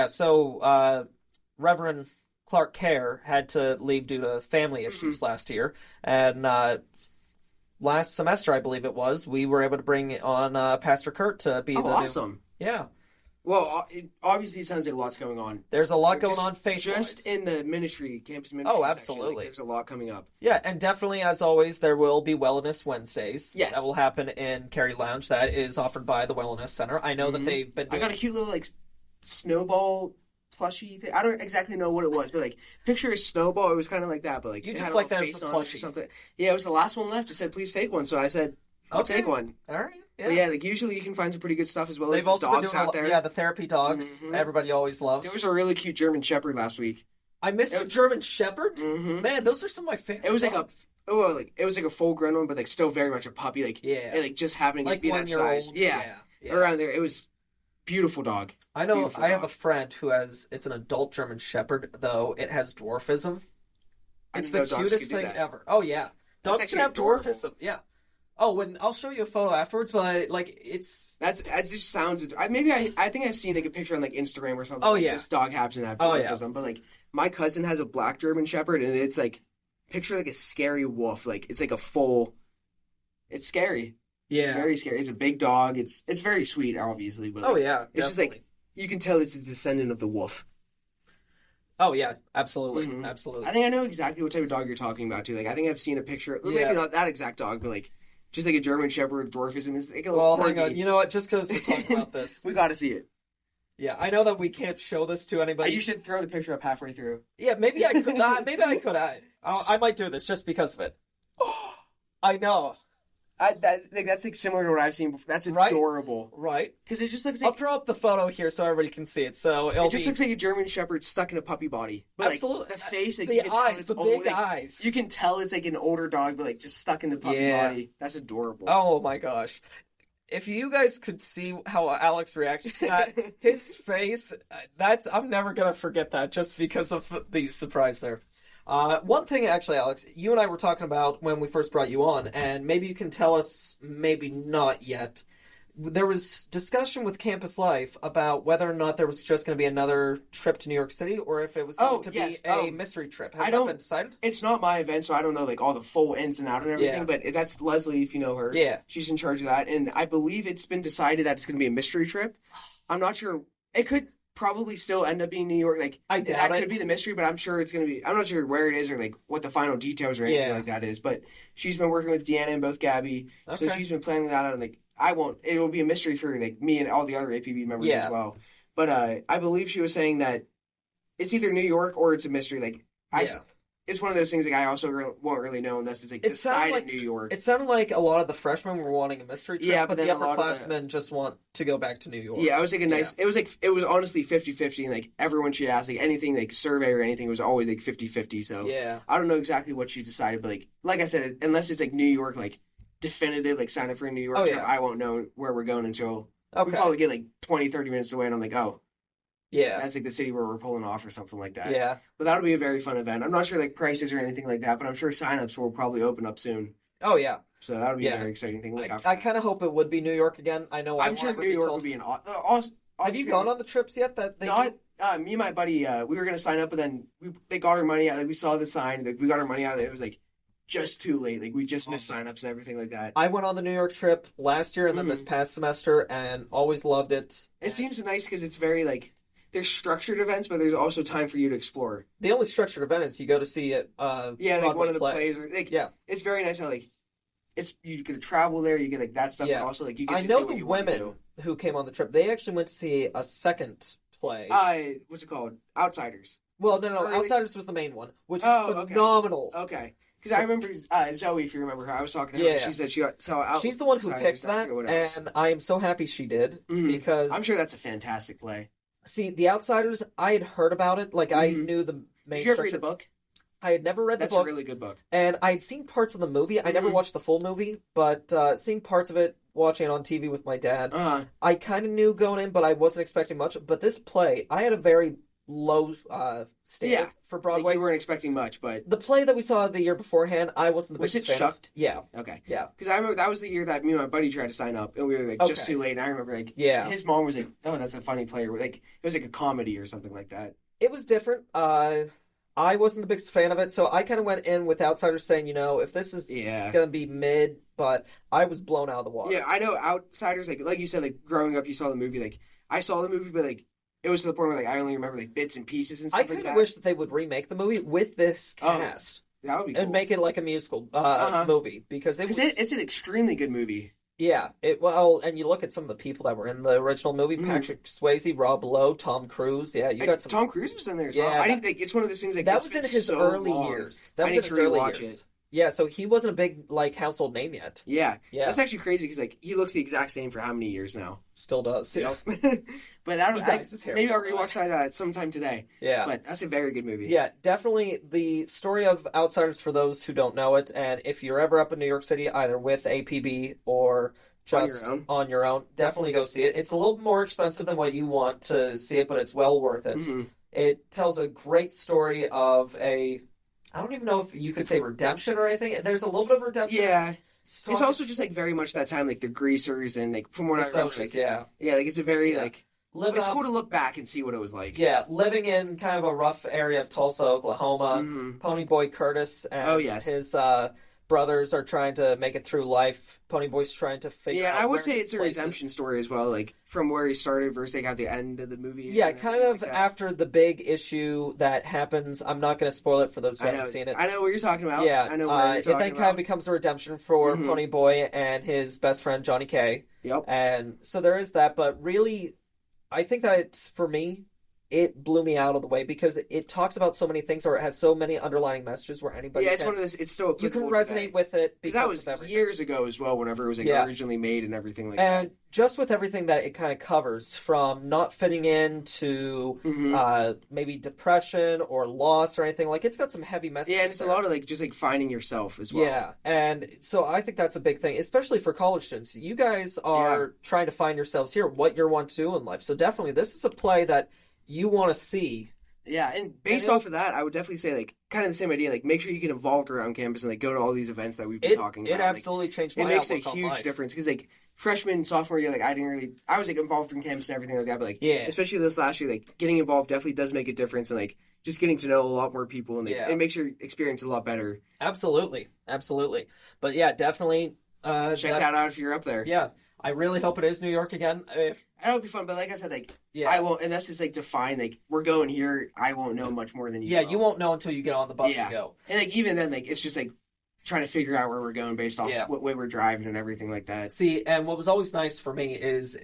So Reverend Clark Kerr had to leave due to family issues last year, and last semester, I believe it was, we were able to bring on Pastor Kurt to be awesome. Yeah. Well, obviously, it sounds like a lot's going on. There's a lot going on faith-wise. Just in the ministry, campus ministry absolutely. section, there's a lot coming up. Yeah, and definitely, as always, there will be Wellness Wednesdays. Yes. That will happen in Cary Lounge. That is offered by the Wellness Center. I know that they've been I got a cute little, snowball plushie thing. I don't exactly know what it was, but, picture a snowball. It was kind of like that, but, you it just had like a that face on plushie. or something. Yeah, it was the last one left. It said, please take one. So I said, I'll take one. All right. Yeah. But usually you can find some pretty good stuff as well. They've as also the dogs been doing out there. Yeah, the therapy dogs. Everybody always loves. There was a really cute German Shepherd last week. I missed a German Shepherd? Man, those are some of my favorite It was dogs. it was like a full grown one, but still very much a puppy. And just happening to be that size. Yeah. Around there. It was beautiful dog. I know. I have a friend who it's an adult German Shepherd, though it has dwarfism. It's the cutest thing ever. Oh yeah, dogs can have dwarfism. Yeah. Oh, I'll show you a photo afterwards, but that just sounds. I think I've seen a picture on Instagram or something. Oh yeah, this dog happens to have dwarfism, but my cousin has a black German Shepherd, and it's picture a scary wolf. It's a full. It's scary. Yeah, it's very scary. It's a big dog. It's very sweet, obviously, but it's definitely. Just you can tell it's a descendant of the wolf. Oh yeah, absolutely, absolutely. I think I know exactly what type of dog you're talking about too. I think I've seen a picture. Maybe not that exact dog, but just a German Shepherd with dwarfism. It's a little hang on. You know what? Just because we're talking about this, we got to see it. Yeah, I know that we can't show this to anybody. You should throw the picture up halfway through. Yeah, maybe I could. I might do this just because of it. I know. That's similar to what I've seen before. That's adorable. Right. Because it just looks I'll throw up the photo here so everybody can see it. So it just looks like a German Shepherd stuck in a puppy body. But absolutely. The face, the eyes, the big eyes. You can tell it's an older dog, but just stuck in the puppy body. That's adorable. Oh my gosh. If you guys could see how Alex reacted to that, his face, I'm never going to forget that just because of the surprise there. One thing, actually, Alex, you and I were talking about when we first brought you on, and maybe you can tell us, maybe not yet. there was discussion with Campus Life about whether or not there was just going to be another trip to New York City, or if it was going to be a mystery trip. Has that been decided? It's not my event, so I don't know like all the full ins and outs and everything. But that's Leslie, if you know her. Yeah, she's in charge of that, and I believe it's been decided that it's going to be a mystery trip. I'm not sure. It could probably still end up being New York. Like I doubt that could be the mystery, but I'm sure it's going to be. I'm not sure where it is or like what the final details or anything like that is. But she's been working with Deanna and both Gabby, so she's been planning that out. And like it will be a mystery for like me and all the other APB members as well. But I believe she was saying that it's either New York or it's a mystery. Like it's one of those things that I also won't really know unless it's like decided New York. It sounded like a lot of the freshmen were wanting a mystery trip, but the upperclassmen just want to go back to New York. Yeah, it was like it was honestly 50-50, and like everyone she asked, like anything like survey or anything was always like 50-50. So I don't know exactly what she decided, but like I said, unless it's like New York, like definitive, like sign up for a New York trip, I won't know where we're going until we probably get like 20-30 minutes away, and I'm like, that's like the city where we're pulling off or something like that. Yeah. But that'll be a very fun event. I'm not sure like prices or anything like that, but I'm sure signups will probably open up soon. Oh, yeah. So that'll be a very exciting thing. I kind of hope it would be New York again. I know I'm sure New York would be an awesome. Have you gone on the trips yet? That they me and my buddy, we were going to sign up, but then they got our money out. Like, we saw the sign. Like, we got our money out. It was like just too late. Like, we just missed signups and everything like that. I went on the New York trip last year and then this past semester and always loved it. It seems nice because it's very like... There's structured events, but there's also time for you to explore. The only structured event is you go to see it. Like one of the plays. Or, like, it's very nice how like you get to travel there. You get like that stuff, but also like you get to do what you want to do. I know the women who came on the trip. They actually went to see a second play. What's it called? Outsiders. Well, no. Outsiders was the main one, which is phenomenal. Okay. Because I remember Zoe, if you remember her, I was talking to her. And she said she saw Outsiders. She's the one who picked that, and I am so happy she did because I'm sure that's a fantastic play. See, The Outsiders, I had heard about it. Like, I knew the main structure. Did you ever read the book? I had never read the book. That's a really good book. And I had seen parts of the movie. I never watched the full movie, but seeing parts of it, watching it on TV with my dad, I kind of knew going in, but I wasn't expecting much. But this play, I had a very low standard for Broadway. Like you weren't expecting much, but... The play that we saw the year beforehand, I wasn't the biggest fan. Was it Shucked? Yeah. Okay. Yeah. Because I remember that was the year that me and my buddy tried to sign up, and we were like just too late, and I remember like his mom was like, oh, that's a funny play. Like, it was like a comedy or something like that. It was different. I wasn't the biggest fan of it, so I kind of went in with Outsiders saying, if this is going to be mid, but I was blown out of the water. Yeah, I know Outsiders, like you said, like growing up, you saw the movie. Like, I saw the movie, but like, it was to the point where like I only remember like bits and pieces and stuff like that. I kind of wish that they would remake the movie with this cast. That would be cool. And make it like a musical movie because it's an extremely good movie. Yeah, and you look at some of the people that were in the original movie: Patrick Swayze, Rob Lowe, Tom Cruise. Yeah, you got some. Tom Cruise was in there as well. I didn't think it's one of those things like that was in his early years. That was in his early years. Yeah, so he wasn't a big like household name yet. Yeah. That's actually crazy because like he looks the exact same for how many years now? Still does. Yeah. But maybe I'll rewatch that sometime today. Yeah, but that's a very good movie. Yeah, definitely the story of Outsiders for those who don't know it, and if you're ever up in New York City, either with APB or just on your own, definitely go see it. It's a little more expensive than what you want to see it, but it's well worth it. It tells a great story of I don't even know if you could say redemption or anything. There's a little bit of redemption. Yeah. It's also just like very much that time, like the greasers and like from what I remember, like, like it's a very like it's cool to look back and see what it was like. Yeah, living in kind of a rough area of Tulsa, Oklahoma. Ponyboy Curtis and his brothers are trying to make it through life. Ponyboy's trying to figure out. Yeah, I would say it's a redemption story as well, like from where he started versus like at the end of the movie. Yeah, kind of like after the big issue that happens. I'm not going to spoil it for those who haven't seen it. I know what you're talking about. Yeah, I know what you're talking about. It then kind of becomes a redemption for Ponyboy and his best friend Johnny K. Yep. And so there is that, but really, I think that for me, it blew me out of the way because it talks about so many things, or it has so many underlining messages where anybody. Yeah, it's one of those. It's still you can resonate with it because that was years ago as well. Whenever it was like originally made and everything like that. And just with everything that it kind of covers, from not fitting in to maybe depression or loss or anything, like it's got some heavy messages. Yeah, and it's a lot of like just like finding yourself as well. Yeah, and so I think that's a big thing, especially for college students. You guys are trying to find yourselves here, what you want to do in life. So definitely, this is a play that you want to see. Yeah, and based off of that, I would definitely say, like, kind of the same idea, like, make sure you get involved around campus and, like, go to all these events that we've been talking about. It absolutely changed my outlook on life. It makes a huge difference, because, like, freshman, sophomore year, like I was like involved in campus and everything like that, but like Yeah. especially this last year, like getting involved definitely does make a difference, and like just getting to know a lot more people, and like, it makes your experience a lot better. Absolutely. But yeah, definitely check that out if you're up there. Yeah. I really hope it is New York again. I know it'll be fun, but like I said, like I won't, unless it's like defined, like we're going here, I won't know much more than you. Yeah, you won't know until you get on the bus to go. And like even then, like it's just like trying to figure out where we're going based off what way we're driving and everything like that. See, and what was always nice for me is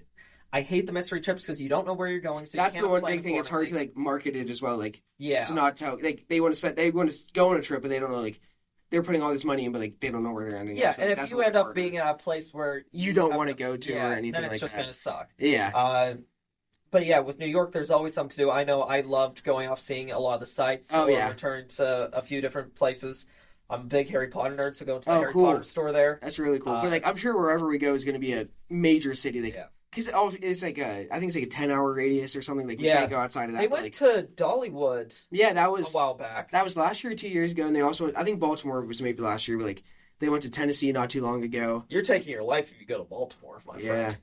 I hate the mystery trips because you don't know where you're going. So that's you the can't one big thing. It's hard to like market it as well. Like to not tell. Like they want to go on a trip, but they don't know like. They're putting all this money in, but like they don't know where they're ending. Yeah, so, and if you end up being in a place where you don't want to go to or anything like that, then it's just going to suck. Yeah. But yeah, with New York, there's always something to do. I know I loved going off seeing a lot of the sites. Returned to a few different places. I'm a big Harry Potter nerd, so going to the Harry Potter store there. That's really cool. But like I'm sure wherever we go is going to be a major city. Like, because it's like I think it's like a 10-hour radius or something. Like we can't go outside of that. They went to Dollywood. Yeah, that was a while back. That was last year or 2 years ago, and they also I think Baltimore was maybe last year, but like they went to Tennessee not too long ago. You're taking your life if you go to Baltimore, my friend.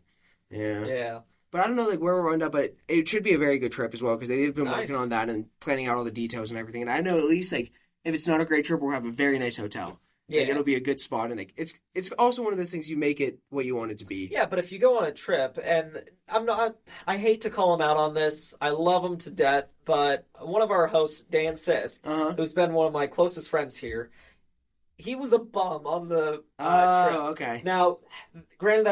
Yeah. But I don't know like where we'll end up, but it should be a very good trip as well because they've been working on that and planning out all the details and everything. And I know at least like if it's not a great trip, we'll have a very nice hotel. Yeah, like, it'll be a good spot, and like it's also one of those things you make it what you want it to be. Yeah, but if you go on a trip, and I hate to call him out on this, I love him to death, but one of our hosts, Dan Sisk, who's been one of my closest friends here, he was a bum on the trip. Oh, okay. Now, granted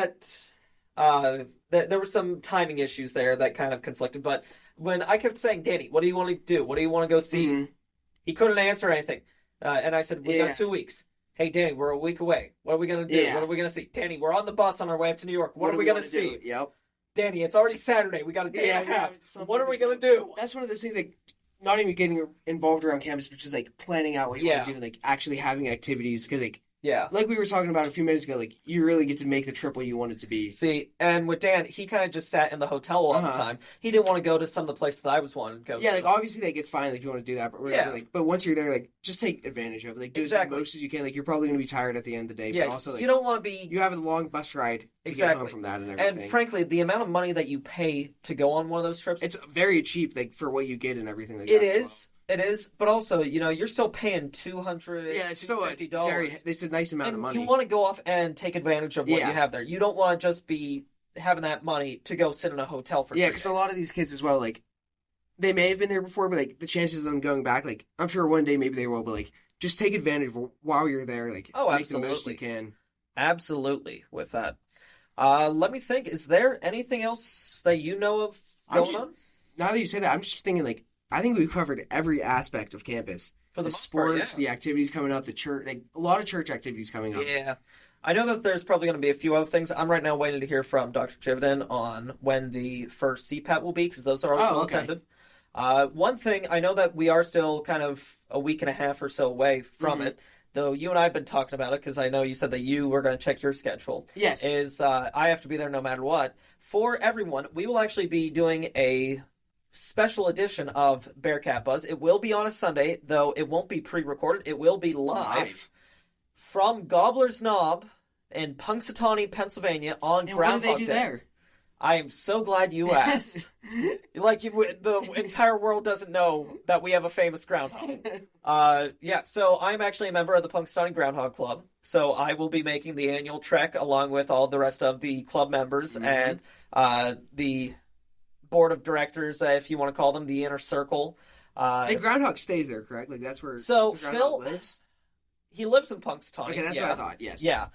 that there were some timing issues there that kind of conflicted, but when I kept saying, Danny, what do you want to do? What do you want to go see? He couldn't answer anything, and I said, we got 2 weeks. Hey, Danny, we're a week away. What are we going to do? What are we going to see? Danny, we're on the bus on our way up to New York. What are we going to see? Yep. Danny, it's already Saturday. We got a day and a half. What are we going to do? That's one of those things, like, not even getting involved around campus, but just, like, planning out what you want to do and, like, actually having activities. Because, like, like we were talking about a few minutes ago, like, you really get to make the trip what you want it to be. See, and with Dan, he kind of just sat in the hotel all the time. He didn't want to go to some of the places that I was wanting to go to. Yeah, like, obviously, like, it's fine if you want to do that, but whatever, like, but once you're there, like, just take advantage of it. Like, do as most as you can. Like, you're probably going to be tired at the end of the day, but also, like, you don't want to be... You have a long bus ride to get home from that and everything. And, frankly, the amount of money that you pay to go on one of those trips... It's very cheap, like, for what you get and everything like that. It is. It is, but also, you know, you're still paying $250. Yeah, it's still it's a nice amount of money. You want to go off and take advantage of what you have there. You don't want to just be having that money to go sit in a hotel for 3 days. Yeah, because a lot of these kids as well, like, they may have been there before, but, like, the chances of them going back, like, I'm sure one day maybe they will, but, like, just take advantage of while you're there. Like, make the most you can. Absolutely, with that. Let me think. Is there anything else that you know of going on? Now that you say that, I'm just thinking, like, I think we've covered every aspect of campus. For the sports, the activities coming up, the church, like a lot of church activities coming up. Yeah. I know that there's probably going to be a few other things. I'm right now waiting to hear from Dr. Jividen on when the first CPAT will be, because those are always well attended. One thing, I know that we are still kind of a week and a half or so away from it, though you and I have been talking about it, because I know you said that you were going to check your schedule. Yes. I have to be there no matter what. For everyone, we will actually be doing a special edition of Bearcat Buzz. It will be on a Sunday, though it won't be pre-recorded. It will be live from Gobbler's Knob in Punxsutawney, Pennsylvania on Groundhog Day. What do they do there? I am so glad you asked. The entire world doesn't know that we have a famous groundhog. So I'm actually a member of the Punxsutawney Groundhog Club. So I will be making the annual trek along with all the rest of the club members and the board of directors, if you want to call them, the inner circle. The groundhog stays there, correct? Like that's where Phil lives? He lives in Punxsutawney. Okay, that's what I thought, yes. Yeah.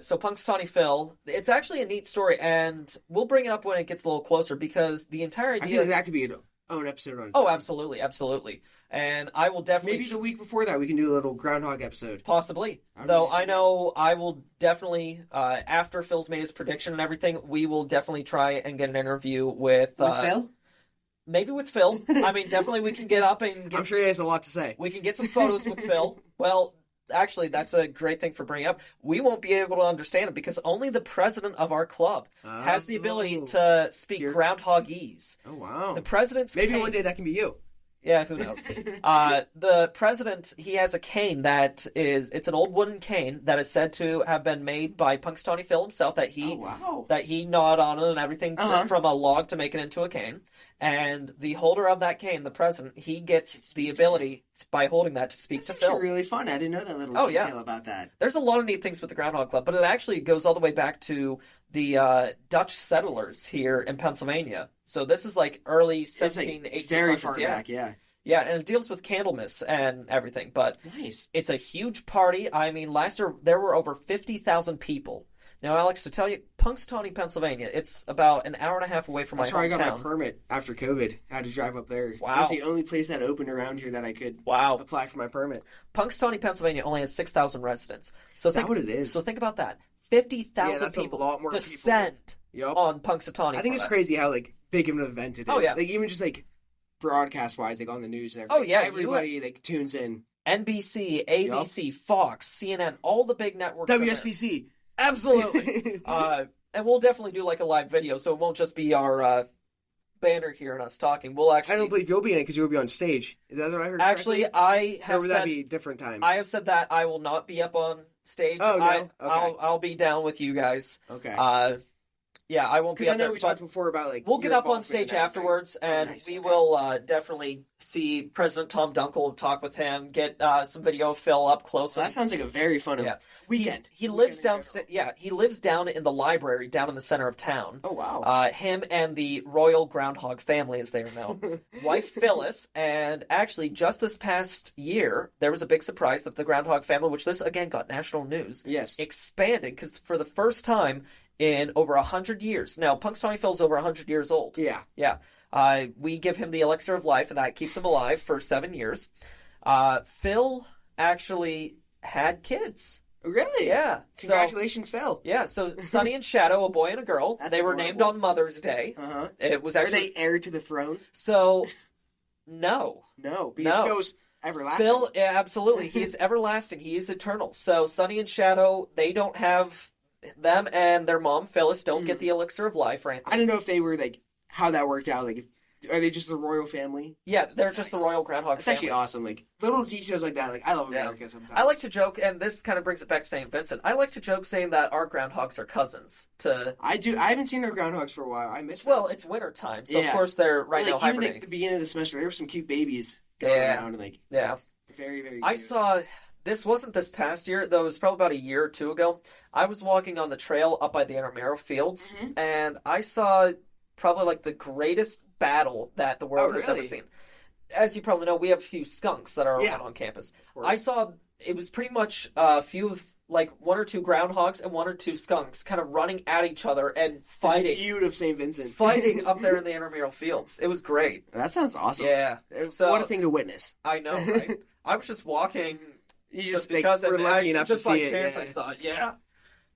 So Punxsutawney Phil, it's actually a neat story, and we'll bring it up when it gets a little closer, because the entire idea... I feel like that could be an own episode on its own. Absolutely. And I will definitely... Maybe the week before that we can do a little groundhog episode. Possibly. Though I know I will definitely, after Phil's made his prediction and everything, we will definitely try and get an interview with... With Phil? Maybe with Phil. I mean, definitely we can get up and... I'm sure he has a lot to say. We can get some photos with Phil. Well... Actually, that's a great thing for bringing up. We won't be able to understand it because only the president of our club has the ability to speak groundhogese. Oh, wow. The president's Maybe one day that can be you. Yeah, who knows? The president, he has a cane it's an old wooden cane that is said to have been made by Punxsutawney Phil himself, that he gnawed on it and everything from a log to make it into a cane. And the holder of that cane, the president, he gets the ability by holding that to speak to Phil. That's really fun. I didn't know that little detail about that. There's a lot of neat things with the Groundhog Club, but it actually goes all the way back to the Dutch settlers here in Pennsylvania. So this is like early 17, 1800s. Very far back, yeah. Yeah, and it deals with Candlemas and everything, but It's a huge party. I mean, last year there were over 50,000 people. Now, Alex, to tell you, Punxsutawney, Pennsylvania, it's about an hour and a half away from my hometown. That's where I got my permit after COVID. I had to drive up there. Wow. It was the only place that opened around here that I could apply for my permit. Punxsutawney, Pennsylvania only has 6,000 residents. So is that what it is? So think about that. 50,000 people a lot more descend on Punxsutawney. I think it's crazy how big of an event it is. Oh, yeah. Even just broadcast-wise, on the news and everything. Oh, yeah. Everybody tunes in. NBC, ABC, Fox, CNN, all the big networks. WSBC. Absolutely. And we'll definitely do a live video, so it won't just be our banner here and us talking. We'll actually... I don't believe you'll be in it because you'll be on stage. Is that what I heard? Actually, I have Or would that be a different time? I have said that I will not be up on stage. Oh, no? Okay. I'll be down with you guys. Okay. Yeah, I won't be up there. Because I know we talked before about, we'll get up on stage afterwards, and we will definitely see President Tom Dunkel, talk with him, get some video of Phil up close. Well, that sounds like a very fun weekend. He lives he lives down in the library, down in the center of town. Oh, wow. Him and the Royal Groundhog family, as they are known. Wife Phyllis, and actually, just this past year, there was a big surprise that the Groundhog family, which this, again, got national news, expanded, because for the first time in over 100 years. Now, Punxsutawney Phil's over 100 years old. Yeah. Yeah. We give him the elixir of life, and that keeps him alive for 7 years. Phil actually had kids. Really? Yeah. Congratulations, Phil. Yeah, so Sonny and Shadow, a boy and a girl. They were named on Mother's Day. Uh-huh. It was actually... Are they heir to the throne? So, no. Because Phil's everlasting. Phil, absolutely. He is everlasting. He is eternal. So, Sonny and Shadow, they don't have... Them and their mom, Phyllis, don't get the elixir of life or anything. I don't know if they were, how that worked out. Are they just the royal family? Yeah, they're just the royal groundhog family. It's actually awesome. Little details like that. I love America sometimes. I like to joke, and this kind of brings it back to Saint Vincent. I like to joke saying that our groundhogs are cousins. I do. I haven't seen our groundhogs for a while. I miss them. Well, it's winter time, so of course they're now hibernating. Even at the beginning of the semester, there were some cute babies going around. Very, very cute. I saw... This wasn't this past year, though it was probably about a year or two ago. I was walking on the trail up by the intramural fields, and I saw probably the greatest battle that the world has ever seen. As you probably know, we have a few skunks that are around on campus. I saw, it was pretty much a few of, one or two groundhogs and one or two skunks kind of running at each other and fighting. The feud of Saint Vincent. Fighting up there in the intramural fields. It was great. That sounds awesome. Yeah. What a thing to witness. I know, right? I was just walking... just because we're lucky enough to see it. I saw it,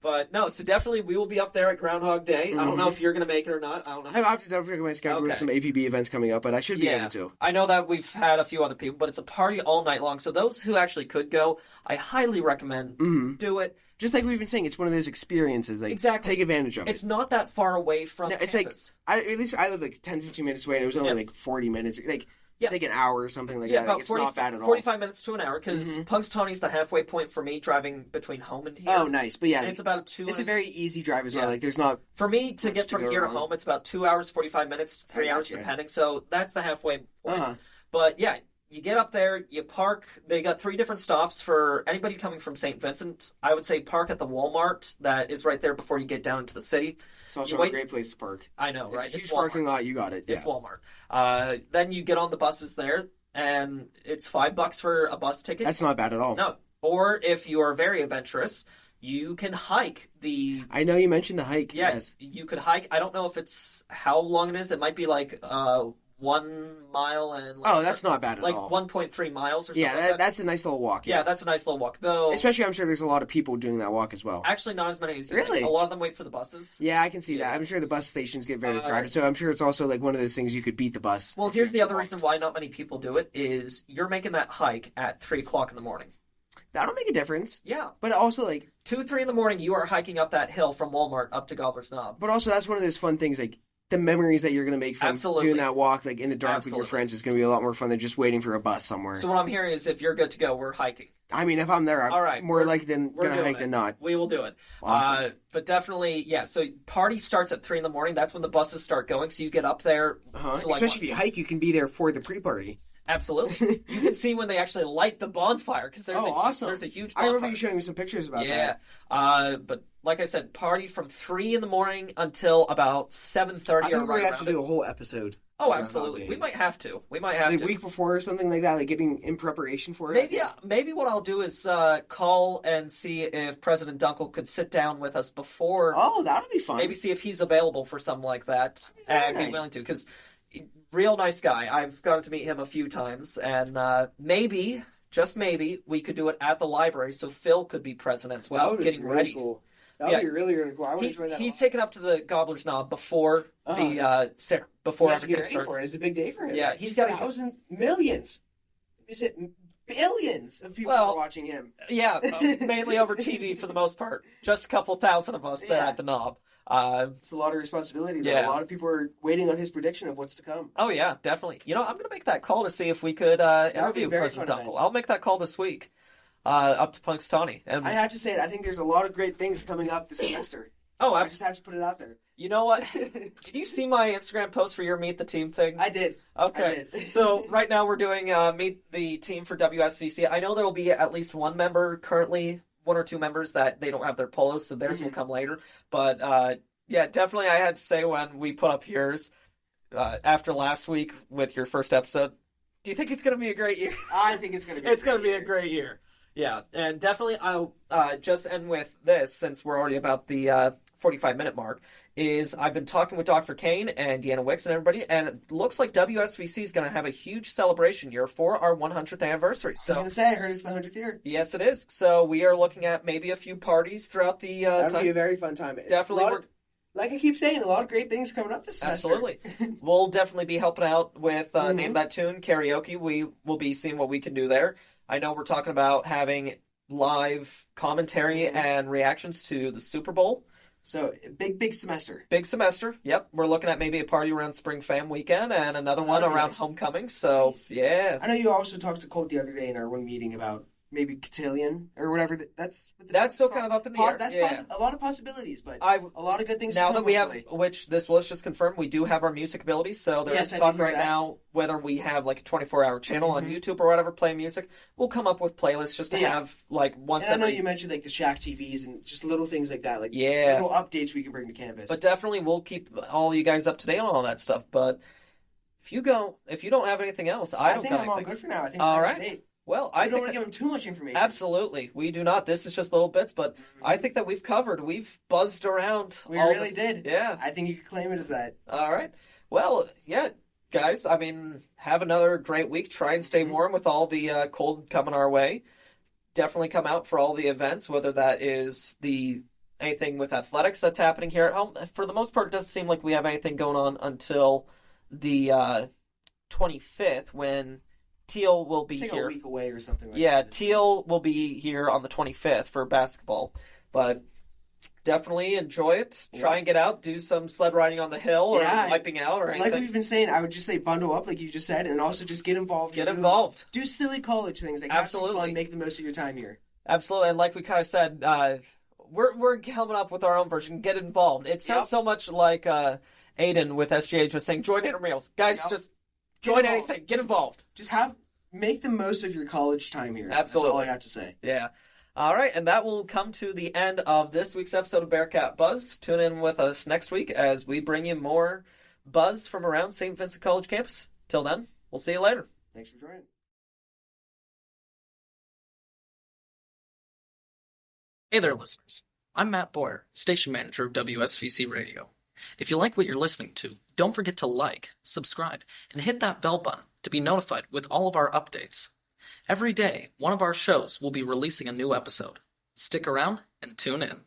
But no, so definitely we will be up there at Groundhog Day. I don't know if you're going to make it or not. I don't know. I have to double check my schedule with some APB events coming up, but I should be able to. I know that we've had a few other people, but it's a party all night long. So those who actually could go, I highly recommend do it. Just like we've been saying, it's one of those experiences. Exactly. Take advantage of it. It's not that far away from campus. It's at least I live 10, 15 minutes away, and it was only 40 minutes. It's an hour or something like that. About it's not bad at all. 45 minutes to an hour, because Punxsutawney's the halfway point for me driving between home and here. Oh, nice. But yeah, it's about It's a very easy drive as well. There's not... For me, to get from here to home, it's about 2 hours, 45 minutes, 3 hours depending. So that's the halfway point. But yeah, you get up there, you park. They got 3 different stops for anybody coming from Saint Vincent. I would say park at the Walmart that is right there before you get down into the city. It's also a great place to park. I know, right? It's a huge parking lot. You got it. It's Walmart. Then you get on the buses there, and it's $5 for a bus ticket. That's not bad at all. No. Or if you are very adventurous, you can hike the... I know you mentioned the hike. Yes. You could hike. I don't know if it's how long it is. It might be 1 mile and... that's not bad at all. 1.3 miles or something like that. That's a nice little walk. Yeah, that's a nice little walk. Though, especially, I'm sure there's a lot of people doing that walk as well. Actually, not as many as you Really? think. A lot of them wait for the buses. Yeah, I can see that. I'm sure the bus stations get very crowded, so I'm sure it's also one of those things you could beat the bus. Well, here's the other reason why not many people do it is you're making that hike at 3 o'clock in the morning. That'll make a difference. Yeah. But also, 2, 3 in the morning, you are hiking up that hill from Walmart up to Gobbler's Knob. But also, that's one of those fun things, the memories that you're going to make from Absolutely. doing that walk like in the dark Absolutely. with your friends is going to be a lot more fun than just waiting for a bus somewhere. So what I'm hearing is if you're good to go, we're hiking. I mean, if I'm there, I'm all right, more likely than going to hike than not. We will do it. Awesome. But definitely, yeah, so party starts at 3 in the morning. That's when the buses start going, so you get up there. So especially if you hike, you can be there for the pre-party. Absolutely. You can see when they actually light the bonfire, because there's, there's a huge bonfire. I remember you showing me some pictures about that. Yeah. But like I said, party from 3 in the morning until about 7:30. I think we have to do a whole episode. Oh, absolutely. We might have to. The week before or something like that, like getting in preparation for it. Maybe what I'll do is call and see if President Dunkel could sit down with us before. Oh, that'll be fun. Maybe see if he's available for something like that. And be willing to, because real nice guy. I've gotten to meet him a few times, and maybe, just maybe, we could do it at the library so Phil could be present as well, getting really ready. Cool. That would be really, really cool. I would enjoy that. He's taken up to the Gobbler's Knob before before everything starts. It's a big day for him. Yeah, he's got millions. Is it billions of people are watching him? Yeah, mainly over TV for the most part. Just a couple thousand of us there at the Knob. It's a lot of responsibility, though. A lot of people are waiting on his prediction of what's to come. Oh, yeah, definitely. I'm going to make that call to see if we could interview President Dunkel. I'll make that call this week. Up to Punxsutawney. And I have to say it. I think there's a lot of great things coming up this semester. Oh, I just have to put it out there. You know what? Did you see my Instagram post for your Meet the Team thing? I did. Okay. So right now we're doing Meet the Team for WSVC. I know there will be at least one member currently, 1 or 2 members that they don't have their polos, so theirs will come later. But yeah, definitely I had to say when we put up yours after last week with your first episode, do you think it's going to be a great year? I think it's going to be. It's going to be a great year. Yeah, and definitely I'll just end with this, since we're already about the 45-minute mark, is I've been talking with Dr. Kane and Deanna Wicks and everybody, and it looks like WSVC is going to have a huge celebration year for our 100th anniversary. So, I was going to say, I heard it's the 100th year. Yes, it is. So we are looking at maybe a few parties throughout the time. That'll be a very fun time. Definitely. Like I keep saying, a lot of great things coming up this semester. Absolutely. We'll definitely be helping out with Name That Tune, karaoke. We will be seeing what we can do there. I know we're talking about having live commentary and reactions to the Super Bowl. So, big semester. Big semester, yep. We're looking at maybe a party around Spring Fam Weekend and another one around Homecoming, so, yeah. I know you also talked to Colt the other day in our one meeting about maybe cotillion or whatever. That's still kind of up in the air. That's a lot of possibilities, but a lot of good things. Now that we have, which this was just confirmed, we do have our music abilities. So there's talk right now whether we have like a 24-hour channel on YouTube or whatever playing music. We'll come up with playlists just to have like once. And I know you mentioned like the Shack TVs and just little things like that, like little updates we can bring to campus. But definitely we'll keep all you guys up to date on all that stuff. But if you don't have anything else, I think I'm all good for now. I think all right. Well, I don't want to give them too much information. Absolutely. We do not. This is just little bits, but I think that we've covered. We've buzzed around. We really did. Yeah. I think you could claim it as that. All right. Well, yeah, guys, I mean, have another great week. Try and stay warm with all the cold coming our way. Definitely come out for all the events, whether that is anything with athletics that's happening here at home. For the most part, it doesn't seem like we have anything going on until the 25th, when Teal will be here. here. A week away or something like that. Yeah, Teal will be here on the 25th for basketball. But definitely enjoy it. Try and get out, do some sled riding on the hill or wiping out or anything. Like we've been saying, I would just say bundle up, like you just said, and also just get involved. Do silly college things. Like have some fun, make the most of your time here. Absolutely, and like we kind of said, we're coming up with our own version. Get involved. It sounds so much like Aiden with SGA just saying, join intramurals. Guys, just join anything. Get involved. Just make the most of your college time here. Absolutely. That's all I have to say. Yeah. All right, and that will come to the end of this week's episode of Bearcat Buzz. Tune in with us next week as we bring you more buzz from around Saint Vincent College Campus. Till then, we'll see you later. Thanks for joining. Hey there, listeners. I'm Matt Boyer, station manager of WSVC Radio. If you like what you're listening to, don't forget to like, subscribe, and hit that bell button to be notified with all of our updates. Every day, one of our shows will be releasing a new episode. Stick around and tune in.